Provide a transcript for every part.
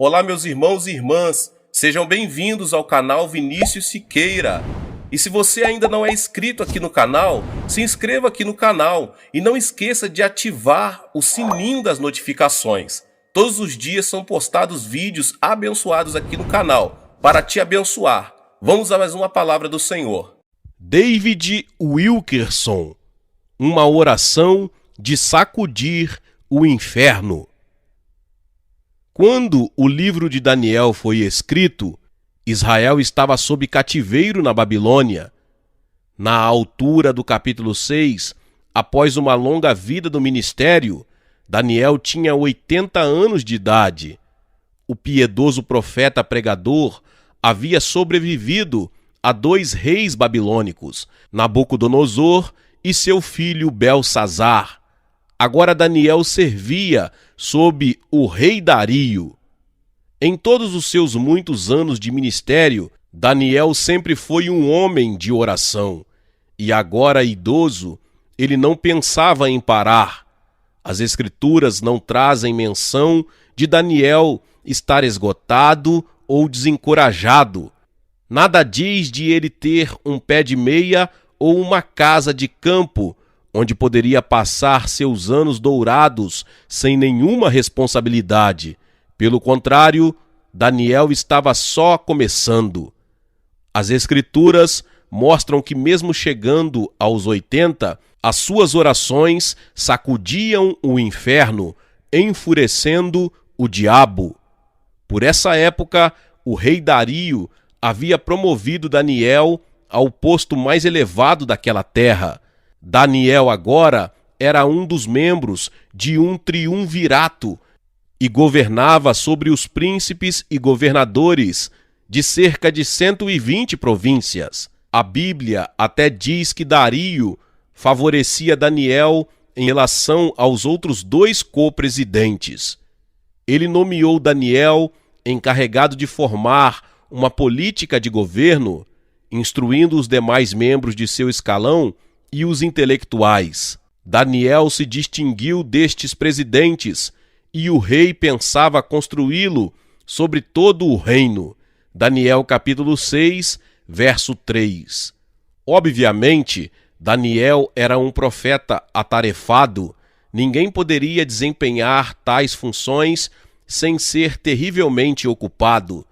Olá, meus irmãos e irmãs, sejam bem-vindos ao canal Vinícius Siqueira. E se você ainda não é inscrito aqui no canal, se inscreva aqui no canal e não esqueça de ativar o sininho das notificações. Todos os dias são postados vídeos abençoados aqui no canal, para te abençoar. Vamos a mais uma palavra do Senhor. David Wilkerson, uma oração de sacudir o inferno. Quando o livro de Daniel foi escrito, Israel estava sob cativeiro na Babilônia. Na altura do capítulo 6, após uma longa vida do ministério, Daniel tinha 80 anos de idade. O piedoso profeta pregador havia sobrevivido a 2 reis babilônicos, Nabucodonosor e seu filho Belsazar. Agora Daniel servia sob o rei Dario. Em todos os seus muitos anos de ministério, Daniel sempre foi um homem de oração. E agora, idoso, ele não pensava em parar. As Escrituras não trazem menção de Daniel estar esgotado ou desencorajado. Nada diz de ele ter um pé de meia ou uma casa de campo, onde poderia passar seus anos dourados sem nenhuma responsabilidade. Pelo contrário, Daniel estava só começando. As Escrituras mostram que mesmo chegando aos 80, as suas orações sacudiam o inferno, enfurecendo o diabo. Por essa época, o rei Dario havia promovido Daniel ao posto mais elevado daquela terra. Daniel agora era um dos membros de um triunvirato e governava sobre os príncipes e governadores de cerca de 120 províncias. A Bíblia até diz que Dario favorecia Daniel em relação aos outros 2 co-presidentes. Ele nomeou Daniel encarregado de formar uma política de governo, instruindo os demais membros de seu escalão e os intelectuais. Daniel se distinguiu destes presidentes e o rei pensava construí-lo sobre todo o reino. Daniel capítulo 6, verso 3. Obviamente, Daniel era um profeta atarefado. Ninguém poderia desempenhar tais funções sem ser terrivelmente ocupado.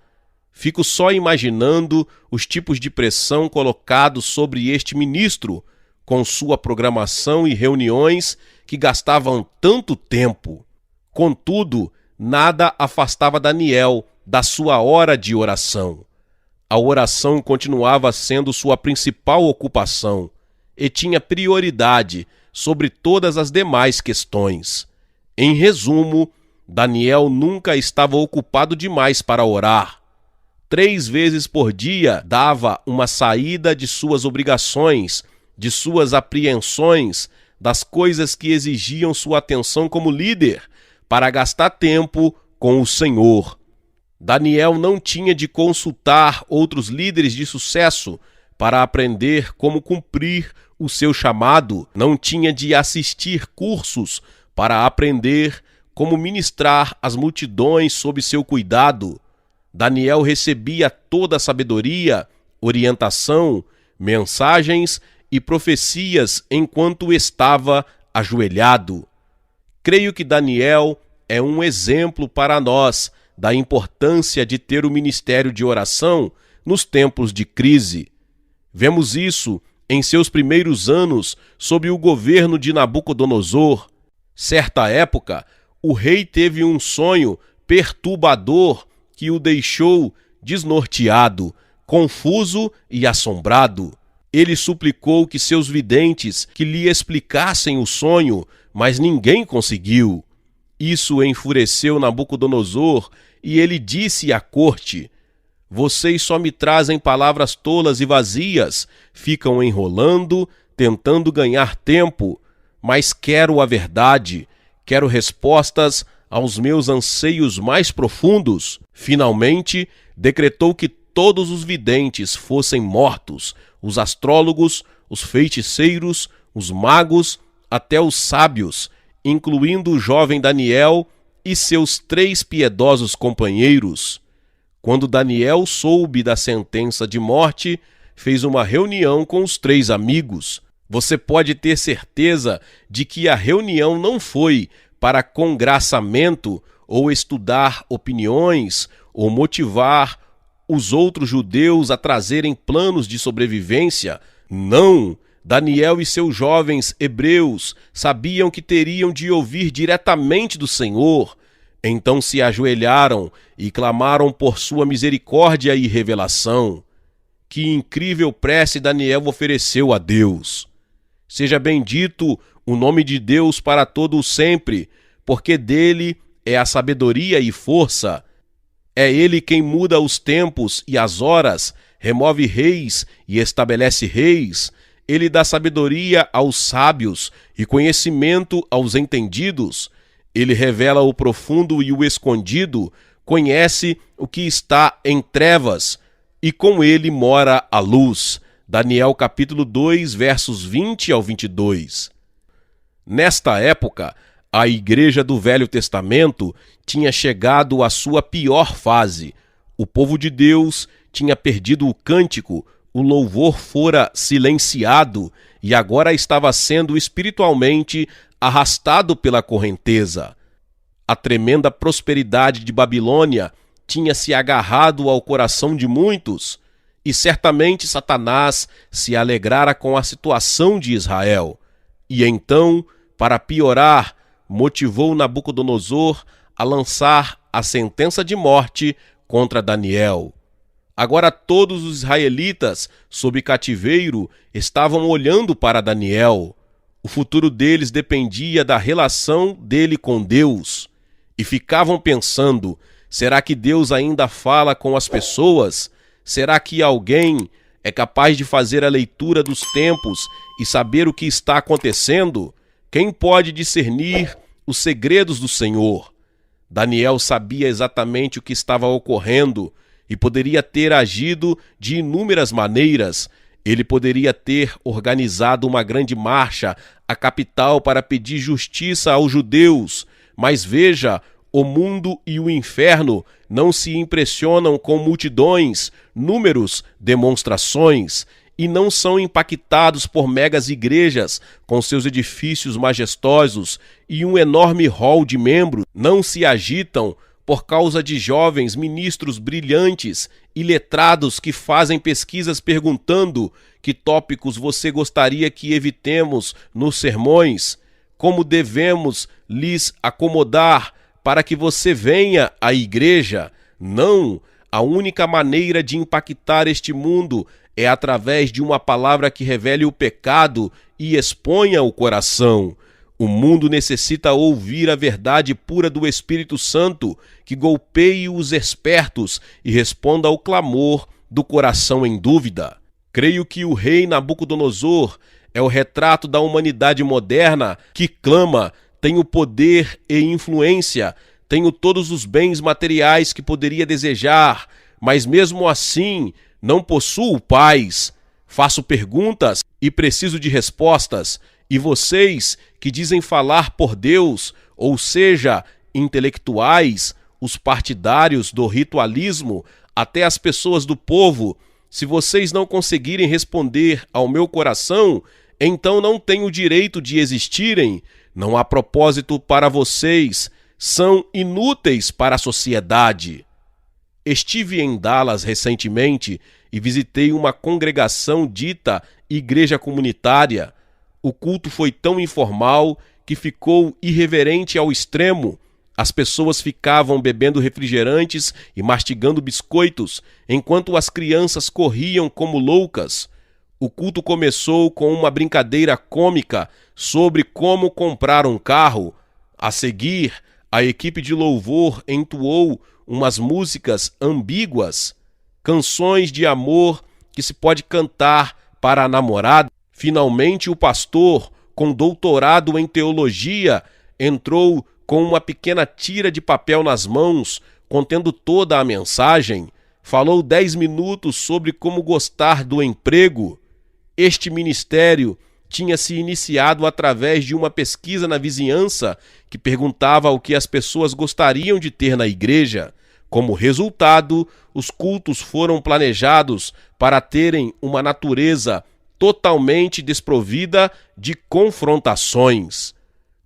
Fico só imaginando os tipos de pressão colocados sobre este ministro, com sua programação e reuniões que gastavam tanto tempo. Contudo, nada afastava Daniel da sua hora de oração. A oração continuava sendo sua principal ocupação e tinha prioridade sobre todas as demais questões. Em resumo, Daniel nunca estava ocupado demais para orar. 3 vezes por dia dava uma saída de suas obrigações, de suas apreensões, das coisas que exigiam sua atenção como líder, para gastar tempo com o Senhor. Daniel não tinha de consultar outros líderes de sucesso para aprender como cumprir o seu chamado, não tinha de assistir cursos para aprender como ministrar as multidões sob seu cuidado. Daniel recebia toda a sabedoria, orientação, mensagens e profecias enquanto estava ajoelhado. Creio que Daniel é um exemplo para nós da importância de ter o ministério de oração nos tempos de crise. Vemos isso em seus primeiros anos sob o governo de Nabucodonosor. Certa época, o rei teve um sonho perturbador que o deixou desnorteado, confuso e assombrado. Ele suplicou que seus videntes que lhe explicassem o sonho, mas ninguém conseguiu. Isso enfureceu Nabucodonosor e ele disse à corte: "Vocês só me trazem palavras tolas e vazias, ficam enrolando, tentando ganhar tempo, mas quero a verdade, quero respostas aos meus anseios mais profundos." Finalmente, decretou que todos os videntes fossem mortos, os astrólogos, os feiticeiros, os magos, até os sábios, incluindo o jovem Daniel e seus 3 piedosos companheiros, quando Daniel soube da sentença de morte, fez uma reunião com os 3 amigos. Você pode ter certeza de que a reunião não foi para congraçamento ou estudar opiniões ou motivar os outros judeus a trazerem planos de sobrevivência. Não! Daniel e seus jovens hebreus sabiam que teriam de ouvir diretamente do Senhor. Então se ajoelharam e clamaram por sua misericórdia e revelação. Que incrível prece Daniel ofereceu a Deus! Seja bendito o nome de Deus para todo o sempre, porque dele é a sabedoria e força. É ele quem muda os tempos e as horas, remove reis e estabelece reis. Ele dá sabedoria aos sábios e conhecimento aos entendidos. Ele revela o profundo e o escondido, conhece o que está em trevas, e com ele mora a luz. Daniel capítulo 2, versos 20 ao 22. Nesta época, a igreja do Velho Testamento tinha chegado à sua pior fase. O povo de Deus tinha perdido o cântico, o louvor fora silenciado e agora estava sendo espiritualmente arrastado pela correnteza. A tremenda prosperidade de Babilônia tinha se agarrado ao coração de muitos, e certamente Satanás se alegrara com a situação de Israel. E então, para piorar, motivou Nabucodonosor a lançar a sentença de morte contra Daniel. Agora todos os israelitas, sob cativeiro, estavam olhando para Daniel. O futuro deles dependia da relação dele com Deus. E ficavam pensando, será que Deus ainda fala com as pessoas? Será que alguém é capaz de fazer a leitura dos tempos e saber o que está acontecendo? Quem pode discernir os segredos do Senhor? Daniel sabia exatamente o que estava ocorrendo e poderia ter agido de inúmeras maneiras. Ele poderia ter organizado uma grande marcha à capital para pedir justiça aos judeus. Mas veja, o mundo e o inferno não se impressionam com multidões, números, demonstrações, e não são impactados por megas igrejas com seus edifícios majestosos e um enorme hall de membros. Não se agitam por causa de jovens ministros brilhantes e letrados que fazem pesquisas perguntando que tópicos você gostaria que evitemos nos sermões, como devemos lhes acomodar para que você venha à igreja. Não, a única maneira de impactar este mundo é através de uma palavra que revele o pecado e exponha o coração. O mundo necessita ouvir a verdade pura do Espírito Santo, que golpeie os espertos e responda ao clamor do coração em dúvida. Creio que o rei Nabucodonosor é o retrato da humanidade moderna que clama: tenho poder e influência, tenho todos os bens materiais que poderia desejar, mas mesmo assim não possuo paz. Faço perguntas e preciso de respostas. E vocês que dizem falar por Deus, ou seja, intelectuais, os partidários do ritualismo, até as pessoas do povo, se vocês não conseguirem responder ao meu coração, então não têm o direito de existirem. Não há propósito para vocês, são inúteis para a sociedade. Estive em Dallas recentemente e visitei uma congregação dita igreja comunitária. O culto foi tão informal que ficou irreverente ao extremo. As pessoas ficavam bebendo refrigerantes e mastigando biscoitos, enquanto as crianças corriam como loucas. O culto começou com uma brincadeira cômica sobre como comprar um carro. A seguir, a equipe de louvor entoou umas músicas ambíguas, canções de amor que se pode cantar para a namorada. Finalmente, o pastor, com doutorado em teologia, entrou com uma pequena tira de papel nas mãos, contendo toda a mensagem. Falou 10 minutos sobre como gostar do emprego. Este ministério tinha se iniciado através de uma pesquisa na vizinhança que perguntava o que as pessoas gostariam de ter na igreja. Como resultado, os cultos foram planejados para terem uma natureza totalmente desprovida de confrontações.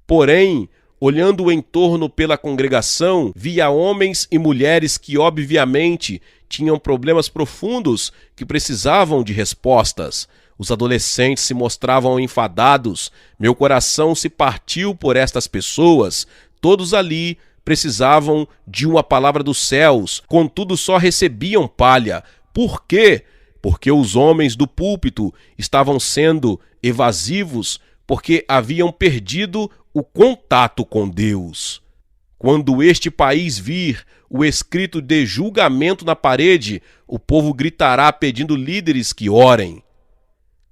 Porém, olhando o entorno pela congregação, via homens e mulheres que obviamente tinham problemas profundos que precisavam de respostas. Os adolescentes se mostravam enfadados. Meu coração se partiu por estas pessoas. Todos ali precisavam de uma palavra dos céus, contudo só recebiam palha. Por quê? Porque os homens do púlpito estavam sendo evasivos, porque haviam perdido o contato com Deus. Quando este país vir o escrito de julgamento na parede, o povo gritará pedindo líderes que orem.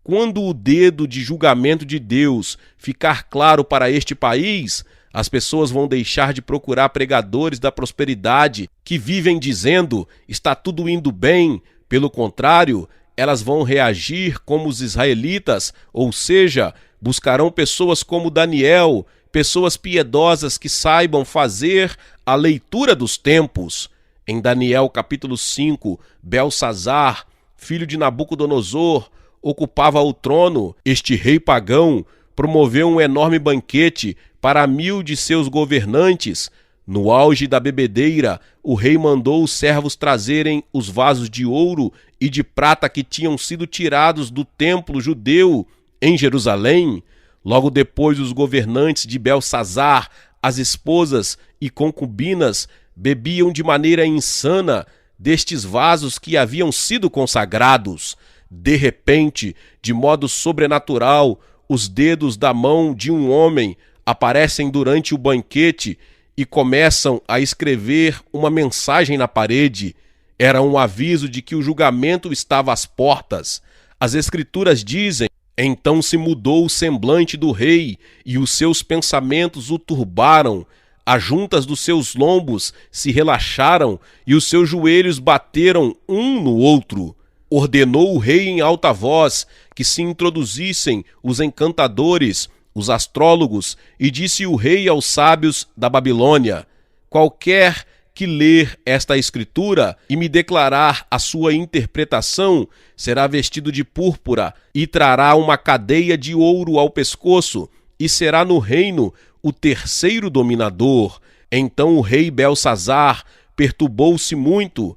Quando o dedo de julgamento de Deus ficar claro para este país, as pessoas vão deixar de procurar pregadores da prosperidade que vivem dizendo está tudo indo bem. Pelo contrário, elas vão reagir como os israelitas, ou seja, buscarão pessoas como Daniel, pessoas piedosas que saibam fazer a leitura dos tempos. Em Daniel capítulo 5, Belsazar, filho de Nabucodonosor, ocupava o trono. Este rei pagão promoveu um enorme banquete para 1000 de seus governantes. No auge da bebedeira, o rei mandou os servos trazerem os vasos de ouro e de prata que tinham sido tirados do templo judeu em Jerusalém. Logo depois, os governantes de Belsazar, as esposas e concubinas, bebiam de maneira insana destes vasos que haviam sido consagrados. De repente, de modo sobrenatural, os dedos da mão de um homem aparecem durante o banquete e começam a escrever uma mensagem na parede. Era um aviso de que o julgamento estava às portas. As escrituras dizem: então se mudou o semblante do rei e os seus pensamentos o turbaram. As juntas dos seus lombos se relaxaram e os seus joelhos bateram um no outro. Ordenou o rei em alta voz que se introduzissem os encantadores, os astrólogos, e disse o rei aos sábios da Babilônia: qualquer que ler esta escritura e me declarar a sua interpretação será vestido de púrpura e trará uma cadeia de ouro ao pescoço e será no reino o terceiro dominador. Então o rei Belsazar perturbou-se muito.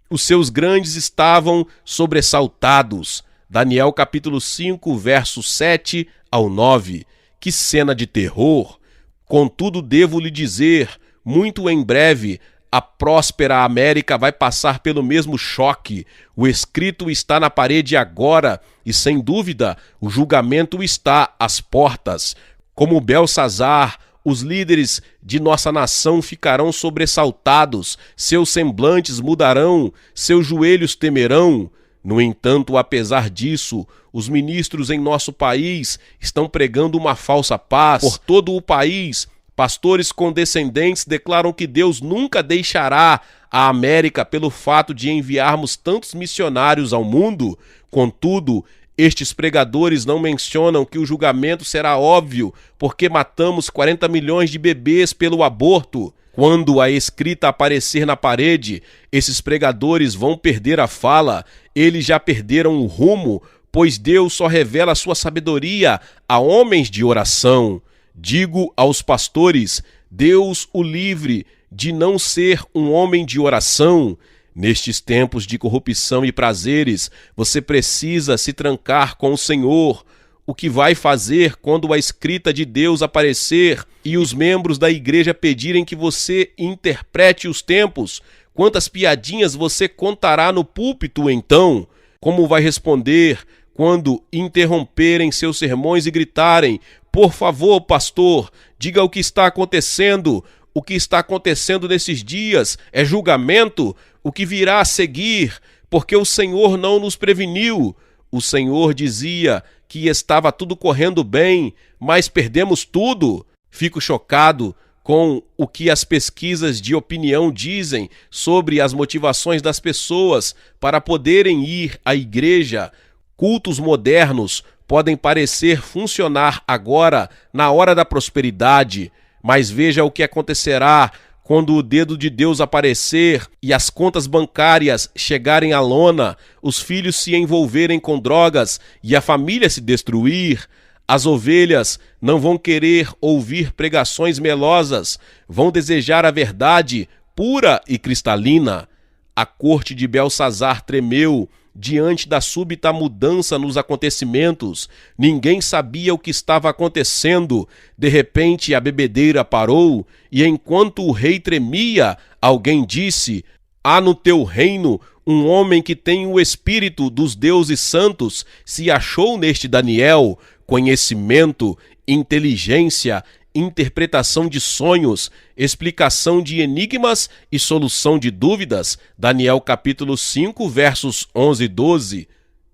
Os seus grandes estavam sobressaltados. Daniel capítulo 5, versos 7 ao 9. Que cena de terror! Contudo, devo lhe dizer, muito em breve, a próspera América vai passar pelo mesmo choque. O escrito está na parede agora e, sem dúvida, o julgamento está às portas. Como Belsazar, os líderes de nossa nação ficarão sobressaltados, seus semblantes mudarão, seus joelhos temerão. No entanto, apesar disso, os ministros em nosso país estão pregando uma falsa paz. Por todo o país, pastores condescendentes declaram que Deus nunca deixará a América pelo fato de enviarmos tantos missionários ao mundo. Contudo, estes pregadores não mencionam que o julgamento será óbvio porque matamos 40 milhões de bebês pelo aborto. Quando a escrita aparecer na parede, esses pregadores vão perder a fala. Eles já perderam o rumo, pois Deus só revela sua sabedoria a homens de oração. Digo aos pastores: Deus o livre de não ser um homem de oração. Nestes tempos de corrupção e prazeres, você precisa se trancar com o Senhor. O que vai fazer quando a escrita de Deus aparecer e os membros da igreja pedirem que você interprete os tempos? Quantas piadinhas você contará no púlpito então? Como vai responder quando interromperem seus sermões e gritarem: por favor, pastor, diga o que está acontecendo? O que está acontecendo nesses dias é julgamento? O que virá a seguir? Porque o Senhor não nos preveniu. O Senhor dizia que estava tudo correndo bem, mas perdemos tudo. Fico chocado com o que as pesquisas de opinião dizem sobre as motivações das pessoas para poderem ir à igreja. Cultos modernos podem parecer funcionar agora na hora da prosperidade, mas veja o que acontecerá quando o dedo de Deus aparecer e as contas bancárias chegarem à lona, os filhos se envolverem com drogas e a família se destruir. As ovelhas não vão querer ouvir pregações melosas, vão desejar a verdade pura e cristalina. A corte de Belsazar tremeu diante da súbita mudança nos acontecimentos. Ninguém sabia o que estava acontecendo. De repente a bebedeira parou, e enquanto o rei tremia, alguém disse: há no teu reino um homem que tem o espírito dos deuses santos. Se achou neste Daniel conhecimento, inteligência, interpretação de sonhos, explicação de enigmas e solução de dúvidas. Daniel capítulo 5, versos 11 e 12.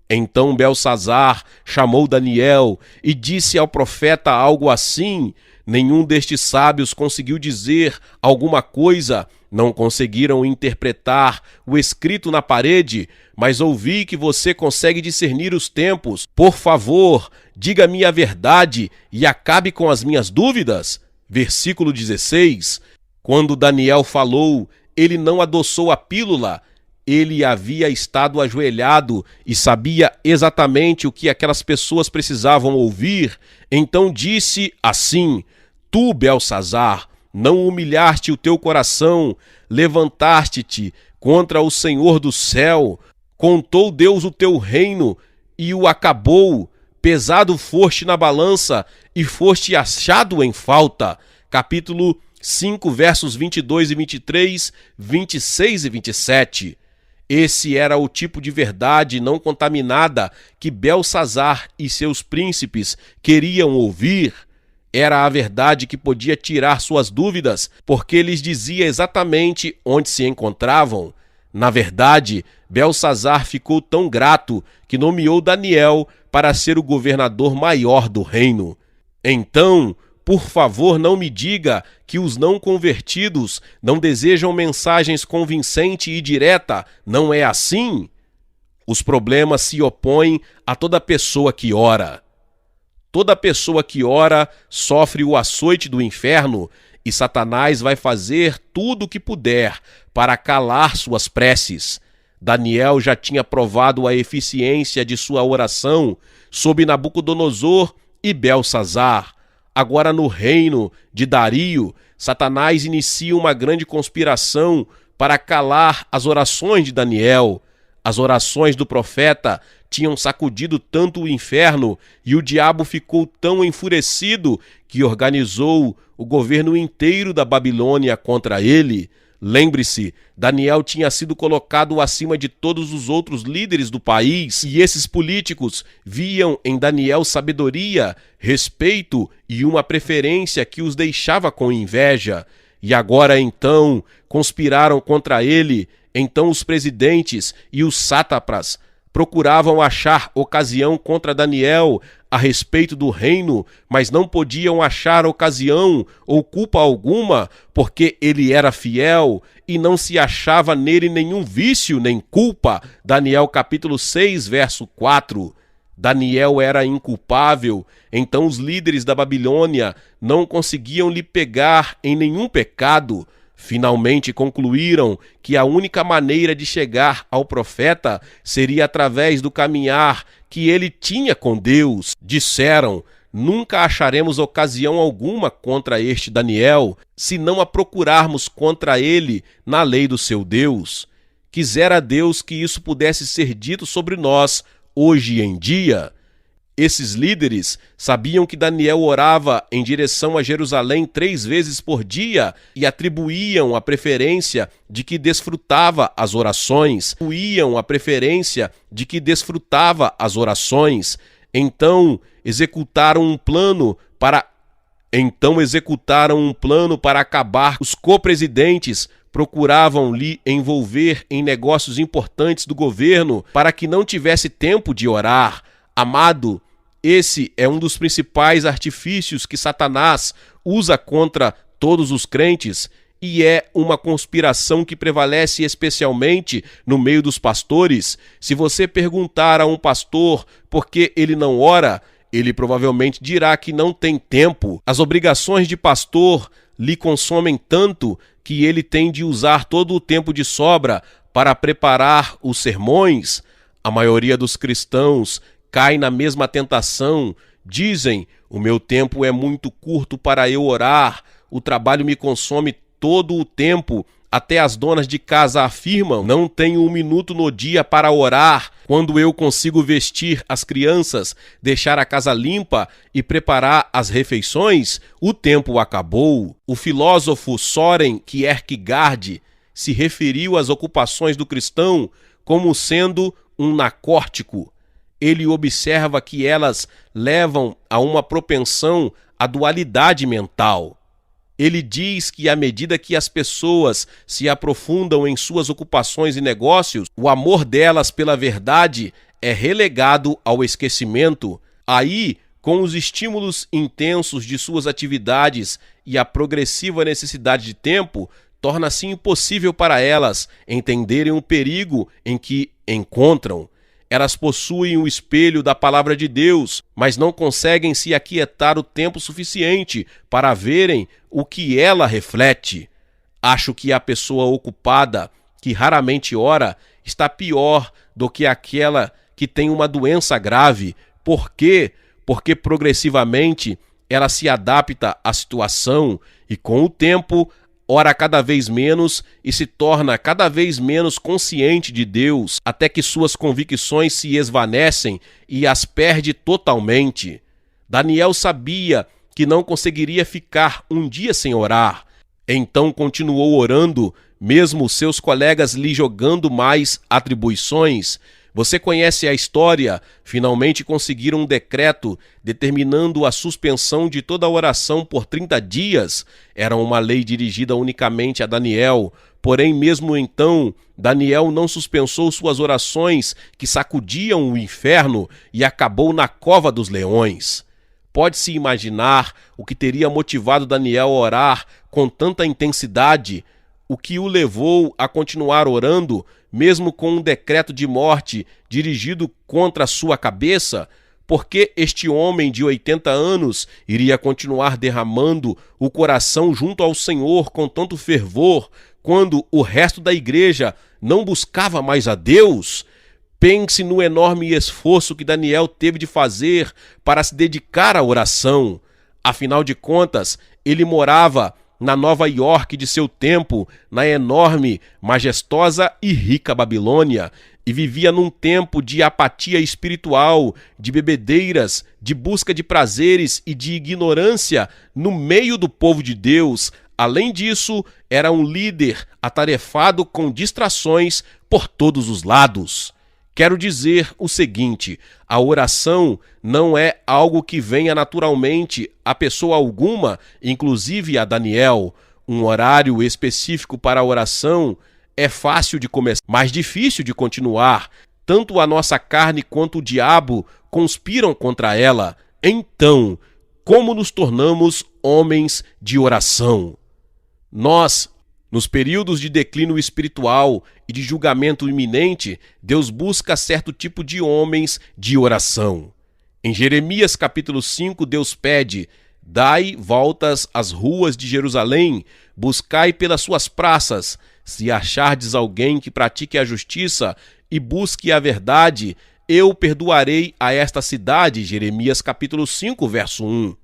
Então Belsazar chamou Daniel e disse ao profeta algo assim: nenhum destes sábios conseguiu dizer alguma coisa, não conseguiram interpretar o escrito na parede, mas ouvi que você consegue discernir os tempos. Por favor, diga-me a verdade e acabe com as minhas dúvidas. Versículo 16. Quando Daniel falou, ele não adoçou a pílula. Ele havia estado ajoelhado e sabia exatamente o que aquelas pessoas precisavam ouvir. Então disse assim: tu, Belsazar, não humilhaste o teu coração, levantaste-te contra o Senhor do céu, contou Deus o teu reino e o acabou, pesado foste na balança e foste achado em falta. Capítulo 5, versos 22 e 23, 26 e 27. Esse era o tipo de verdade não contaminada que Belsazar e seus príncipes queriam ouvir. Era a verdade que podia tirar suas dúvidas, porque lhes dizia exatamente onde se encontravam. Na verdade, Belsazar ficou tão grato que nomeou Daniel para ser o governador maior do reino. Então, por favor, não me diga que os não convertidos não desejam mensagens convincente e direta. Não é assim? Os problemas se opõem a toda pessoa que ora. Toda pessoa que ora sofre o açoite do inferno, e Satanás vai fazer tudo o que puder para calar suas preces. Daniel já tinha provado a eficiência de sua oração sob Nabucodonosor e Belsazar. Agora, no reino de Dario, Satanás inicia uma grande conspiração para calar as orações de Daniel. As orações do profeta tinham sacudido tanto o inferno e o diabo ficou tão enfurecido que organizou o governo inteiro da Babilônia contra ele. Lembre-se, Daniel tinha sido colocado acima de todos os outros líderes do país, e esses políticos viam em Daniel sabedoria, respeito e uma preferência que os deixava com inveja. E agora então conspiraram contra ele. Então os presidentes e os sátrapas procuravam achar ocasião contra Daniel a respeito do reino, mas não podiam achar ocasião ou culpa alguma, porque ele era fiel e não se achava nele nenhum vício nem culpa. Daniel capítulo 6, verso 4. Daniel era inculpável, então os líderes da Babilônia não conseguiam lhe pegar em nenhum pecado. Finalmente concluíram que a única maneira de chegar ao profeta seria através do caminhar que ele tinha com Deus. Disseram: nunca acharemos ocasião alguma contra este Daniel, se não a procurarmos contra ele na lei do seu Deus. Quisera Deus que isso pudesse ser dito sobre nós hoje em dia. Esses líderes sabiam que Daniel orava em direção a Jerusalém 3 vezes por dia e atribuíam a preferência de que desfrutava as orações. Então executaram um plano para acabar. Os co-presidentes procuravam lhe envolver em negócios importantes do governo para que não tivesse tempo de orar. Amado, esse é um dos principais artifícios que Satanás usa contra todos os crentes. e é uma conspiração que prevalece especialmente no meio dos pastores. Se você perguntar a um pastor por que ele não ora, ele provavelmente dirá que não tem tempo. As obrigações de pastor lhe consomem tanto que ele tem de usar todo o tempo de sobra para preparar os sermões. A maioria dos cristãos cai na mesma tentação. Dizem: o meu tempo é muito curto para eu orar, o trabalho me consome todo o tempo. Até as donas de casa afirmam: não tenho um minuto no dia para orar. Quando eu consigo vestir as crianças, deixar a casa limpa e preparar as refeições, o tempo acabou. O filósofo Søren Kierkegaard se referiu às ocupações do cristão como sendo um narcótico. Ele observa que elas levam a uma propensão à dualidade mental. Ele diz que à medida que as pessoas se aprofundam em suas ocupações e negócios, o amor delas pela verdade é relegado ao esquecimento. Aí, com os estímulos intensos de suas atividades e a progressiva necessidade de tempo, torna-se impossível para elas entenderem o perigo em que encontram. Elas possuem o espelho da palavra de Deus, mas não conseguem se aquietar o tempo suficiente para verem o que ela reflete. Acho que a pessoa ocupada, que raramente ora, está pior do que aquela que tem uma doença grave. Por quê? Porque progressivamente ela se adapta à situação e, com o tempo, ora cada vez menos e se torna cada vez menos consciente de Deus, até que suas convicções se esvanecem e as perde totalmente. Daniel sabia que não conseguiria ficar um dia sem orar. Então continuou orando, mesmo seus colegas lhe jogando mais atribuições. Você conhece a história. Finalmente conseguiram um decreto determinando a suspensão de toda a oração por 30 dias. Era uma lei dirigida unicamente a Daniel. Porém, mesmo então, Daniel não suspensou suas orações que sacudiam o inferno e acabou na cova dos leões. Pode-se imaginar o que teria motivado Daniel a orar com tanta intensidade, o que o levou a continuar orando, mesmo com um decreto de morte dirigido contra a sua cabeça. Porque este homem de 80 anos iria continuar derramando o coração junto ao Senhor com tanto fervor, quando o resto da igreja não buscava mais a Deus? Pense no enorme esforço que Daniel teve de fazer para se dedicar à oração. Afinal de contas, ele morava na Nova York de seu tempo, na enorme, majestosa e rica Babilônia, e vivia num tempo de apatia espiritual, de bebedeiras, de busca de prazeres e de ignorância no meio do povo de Deus. Além disso, era um líder atarefado com distrações por todos os lados. Quero dizer o seguinte: a oração não é algo que venha naturalmente a pessoa alguma, inclusive a Daniel. Um horário específico para a oração é fácil de começar, mas difícil de continuar. Tanto a nossa carne quanto o diabo conspiram contra ela. Então, como nos tornamos homens de oração? Nós, nos períodos de declínio espiritual e de julgamento iminente, Deus busca certo tipo de homens de oração. Em Jeremias capítulo 5, Deus pede: dai voltas às ruas de Jerusalém, buscai pelas suas praças. Se achardes alguém que pratique a justiça e busque a verdade, eu perdoarei a esta cidade. Jeremias capítulo 5, verso 1.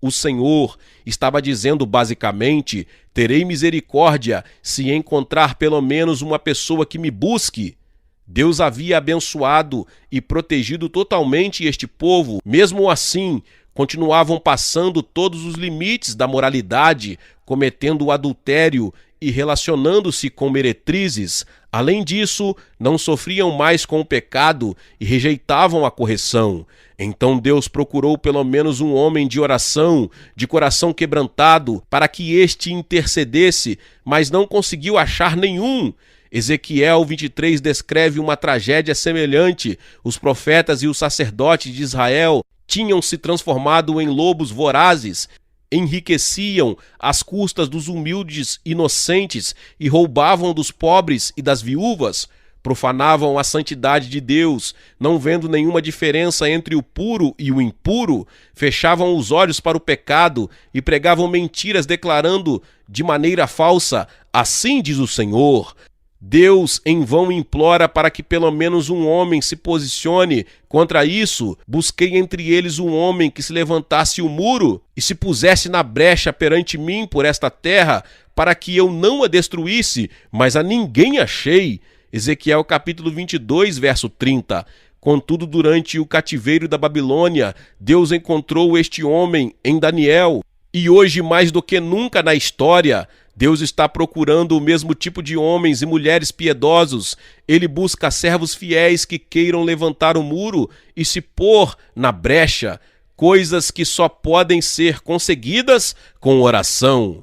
O Senhor estava dizendo basicamente: terei misericórdia se encontrar pelo menos uma pessoa que me busque. Deus havia abençoado e protegido totalmente este povo. Mesmo assim, continuavam passando todos os limites da moralidade, cometendo o adultério e relacionando-se com meretrizes. Além disso, não sofriam mais com o pecado e rejeitavam a correção. Então Deus procurou pelo menos um homem de oração, de coração quebrantado, para que este intercedesse, mas não conseguiu achar nenhum. Ezequiel 23 descreve uma tragédia semelhante. Os profetas e os sacerdotes de Israel tinham se transformado em lobos vorazes enriqueciam às custas dos humildes inocentes e roubavam dos pobres e das viúvas, profanavam a santidade de Deus, não vendo nenhuma diferença entre o puro e o impuro, fechavam os olhos para o pecado e pregavam mentiras declarando de maneira falsa: assim diz o Senhor. Deus em vão implora para que pelo menos um homem se posicione contra isso. Busquei entre eles um homem que se levantasse o muro e se pusesse na brecha perante mim por esta terra, para que eu não a destruísse, mas a ninguém achei. Ezequiel capítulo 22, verso 30. Contudo, durante o cativeiro da Babilônia, Deus encontrou este homem em Daniel. E hoje, mais do que nunca na história, Deus está procurando o mesmo tipo de homens e mulheres piedosos. Ele busca servos fiéis que queiram levantar o muro e se pôr na brecha, coisas que só podem ser conseguidas com oração.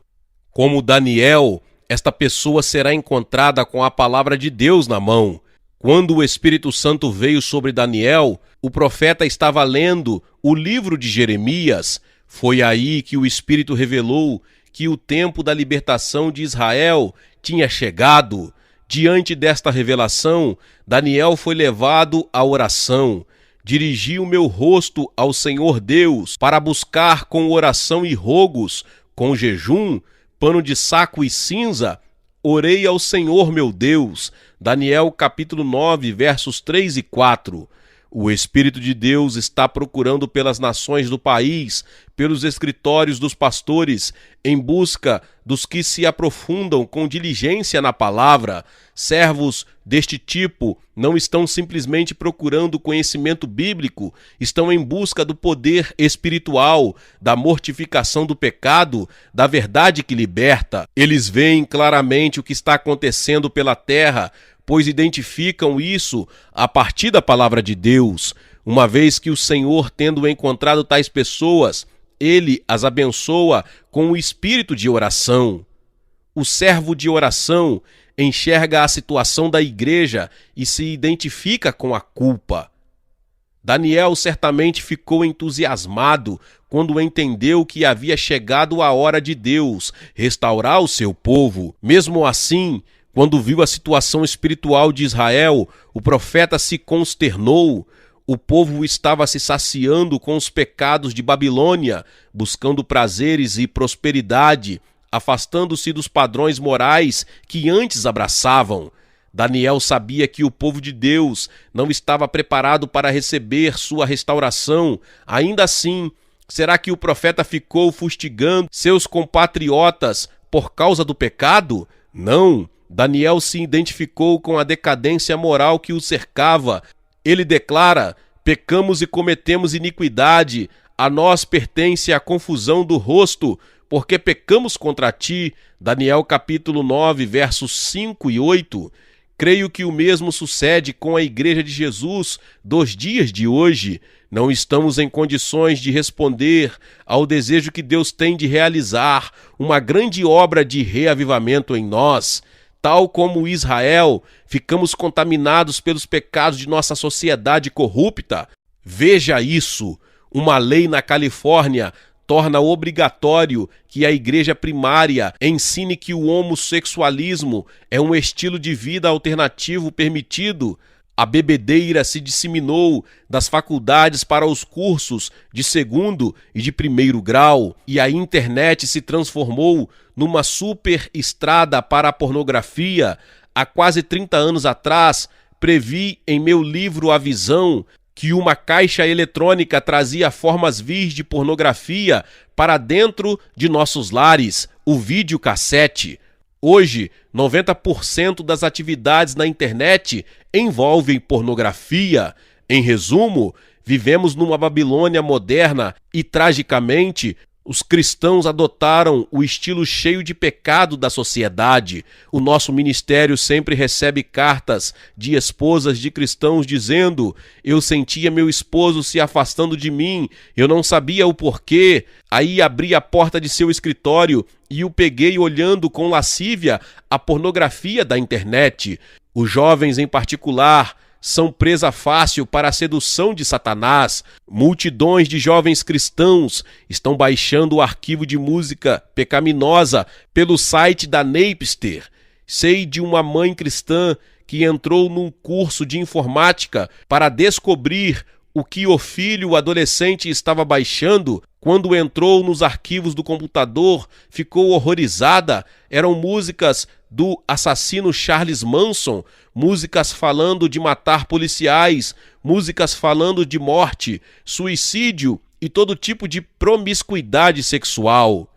Como Daniel, esta pessoa será encontrada com a palavra de Deus na mão. Quando o Espírito Santo veio sobre Daniel, o profeta estava lendo o livro de Jeremias. Foi aí que o Espírito revelou que o tempo da libertação de Israel tinha chegado. Diante desta revelação, Daniel foi levado à oração. Dirigi o meu rosto ao Senhor Deus para buscar com oração e rogos, com jejum, pano de saco e cinza, orei ao Senhor meu Deus. Daniel capítulo 9, versos 3 e 4. O Espírito de Deus está procurando pelas nações do país, pelos escritórios dos pastores, em busca dos que se aprofundam com diligência na palavra. Servos deste tipo não estão simplesmente procurando conhecimento bíblico, estão em busca do poder espiritual, da mortificação do pecado, da verdade que liberta. Eles veem claramente o que está acontecendo pela terra, pois identificam isso a partir da palavra de Deus. Uma vez que o Senhor, tendo encontrado tais pessoas, Ele as abençoa com o espírito de oração. O servo de oração enxerga a situação da igreja e se identifica com a culpa. Daniel certamente ficou entusiasmado quando entendeu que havia chegado a hora de Deus restaurar o seu povo. Mesmo assim, quando viu a situação espiritual de Israel, o profeta se consternou. O povo estava se saciando com os pecados de Babilônia, buscando prazeres e prosperidade, afastando-se dos padrões morais que antes abraçavam. Daniel sabia que o povo de Deus não estava preparado para receber sua restauração. Ainda assim, será que o profeta ficou fustigando seus compatriotas por causa do pecado? Não. Daniel se identificou com a decadência moral que o cercava. Ele declara: pecamos e cometemos iniquidade, a nós pertence a confusão do rosto, porque pecamos contra ti. Daniel capítulo 9, versos 5 e 8. Creio que o mesmo sucede com a Igreja de Jesus dos dias de hoje. Não estamos em condições de responder ao desejo que Deus tem de realizar uma grande obra de reavivamento em nós. Tal como Israel, ficamos contaminados pelos pecados de nossa sociedade corrupta. Veja isso: uma lei na Califórnia torna obrigatório que a igreja primária ensine que o homossexualismo é um estilo de vida alternativo permitido. A bebedeira se disseminou das faculdades para os cursos de segundo e de primeiro grau, e a internet se transformou numa super estrada para a pornografia. Há quase 30 anos atrás, previ em meu livro A Visão que uma caixa eletrônica trazia formas vis de pornografia para dentro de nossos lares, o videocassete. Hoje, 90% das atividades na internet envolvem pornografia. Em resumo, vivemos numa Babilônia moderna e, tragicamente, os cristãos adotaram o estilo cheio de pecado da sociedade. O nosso ministério sempre recebe cartas de esposas de cristãos dizendo: eu sentia meu esposo se afastando de mim, eu não sabia o porquê. Aí abri a porta de seu escritório e o peguei olhando com lascívia a pornografia da internet. Os jovens, em particular, são presa fácil para a sedução de Satanás. Multidões de jovens cristãos estão baixando o arquivo de música pecaminosa pelo site da Napster. Sei de uma mãe cristã que entrou num curso de informática para descobrir o que o filho adolescente estava baixando. Quando entrou nos arquivos do computador, ficou horrorizada. Eram músicas do assassino Charles Manson, músicas falando de matar policiais, músicas falando de morte, suicídio e todo tipo de promiscuidade sexual.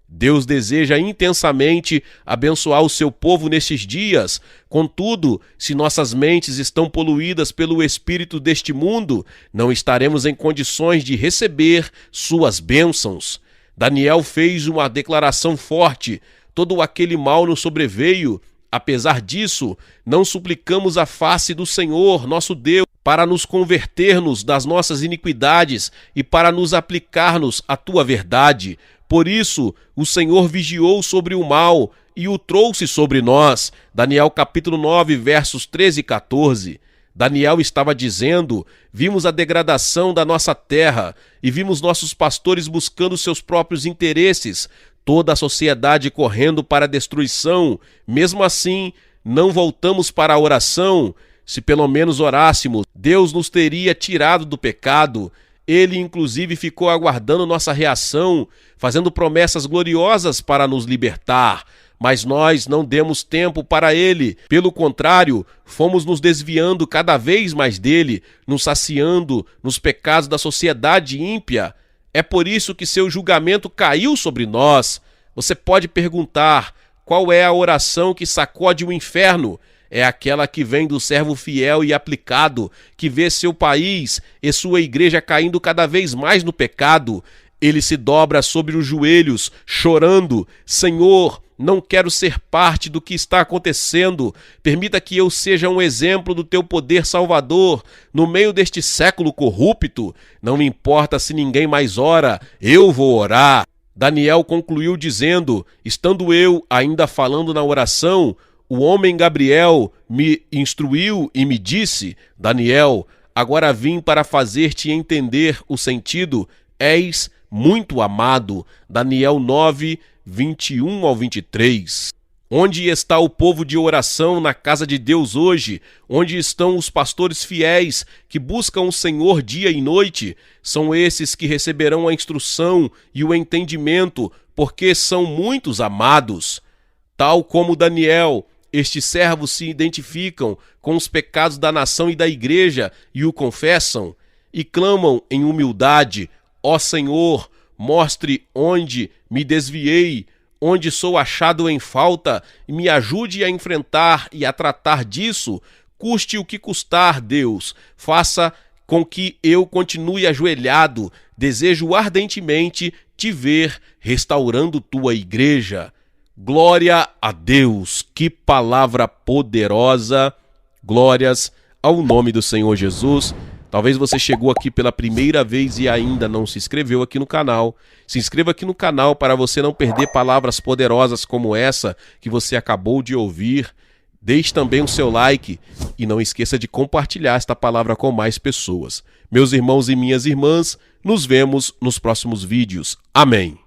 Deus deseja intensamente abençoar o seu povo nestes dias. Contudo, se nossas mentes estão poluídas pelo espírito deste mundo, não estaremos em condições de receber suas bênçãos. Daniel fez uma declaração forte: todo aquele mal nos sobreveio. Apesar disso, não suplicamos a face do Senhor, nosso Deus, para nos converter-nos das nossas iniquidades e para nos aplicar-nos à tua verdade. Por isso, o Senhor vigiou sobre o mal e o trouxe sobre nós. Daniel capítulo 9, versos 13 e 14. Daniel estava dizendo: vimos a degradação da nossa terra e vimos nossos pastores buscando seus próprios interesses, toda a sociedade correndo para a destruição. Mesmo assim, não voltamos para a oração. Se pelo menos orássemos, Deus nos teria tirado do pecado. Ele, inclusive, ficou aguardando nossa reação, fazendo promessas gloriosas para nos libertar. Mas nós não demos tempo para ele. Pelo contrário, fomos nos desviando cada vez mais dele, nos saciando nos pecados da sociedade ímpia. É por isso que seu julgamento caiu sobre nós. Você pode perguntar: qual é a oração que sacode o inferno? É aquela que vem do servo fiel e aplicado, que vê seu país e sua igreja caindo cada vez mais no pecado. Ele se dobra sobre os joelhos, chorando: Senhor, não quero ser parte do que está acontecendo. Permita que eu seja um exemplo do teu poder salvador no meio deste século corrupto. Não me importa se ninguém mais ora, eu vou orar. Daniel concluiu dizendo: estando eu ainda falando na oração, o homem Gabriel me instruiu e me disse: Daniel, agora vim para fazer-te entender o sentido. És muito amado. Daniel 9, 21 ao 23. Onde está o povo de oração na casa de Deus hoje? Onde estão os pastores fiéis que buscam o Senhor dia e noite? São esses que receberão a instrução e o entendimento, porque são muitos amados. Tal como Daniel, estes servos se identificam com os pecados da nação e da igreja e o confessam e clamam em humildade: ó Senhor, mostre onde me desviei, onde sou achado em falta, e me ajude a enfrentar e a tratar disso, custe o que custar, Deus. Faça com que eu continue ajoelhado. Desejo ardentemente te ver restaurando tua igreja. Glória a Deus, que palavra poderosa. Glórias ao nome do Senhor Jesus. Talvez você chegou aqui pela primeira vez e ainda não se inscreveu aqui no canal. Se inscreva aqui no canal para você não perder palavras poderosas como essa que você acabou de ouvir. Deixe também o seu like e não esqueça de compartilhar esta palavra com mais pessoas. Meus irmãos e minhas irmãs, nos vemos nos próximos vídeos. Amém.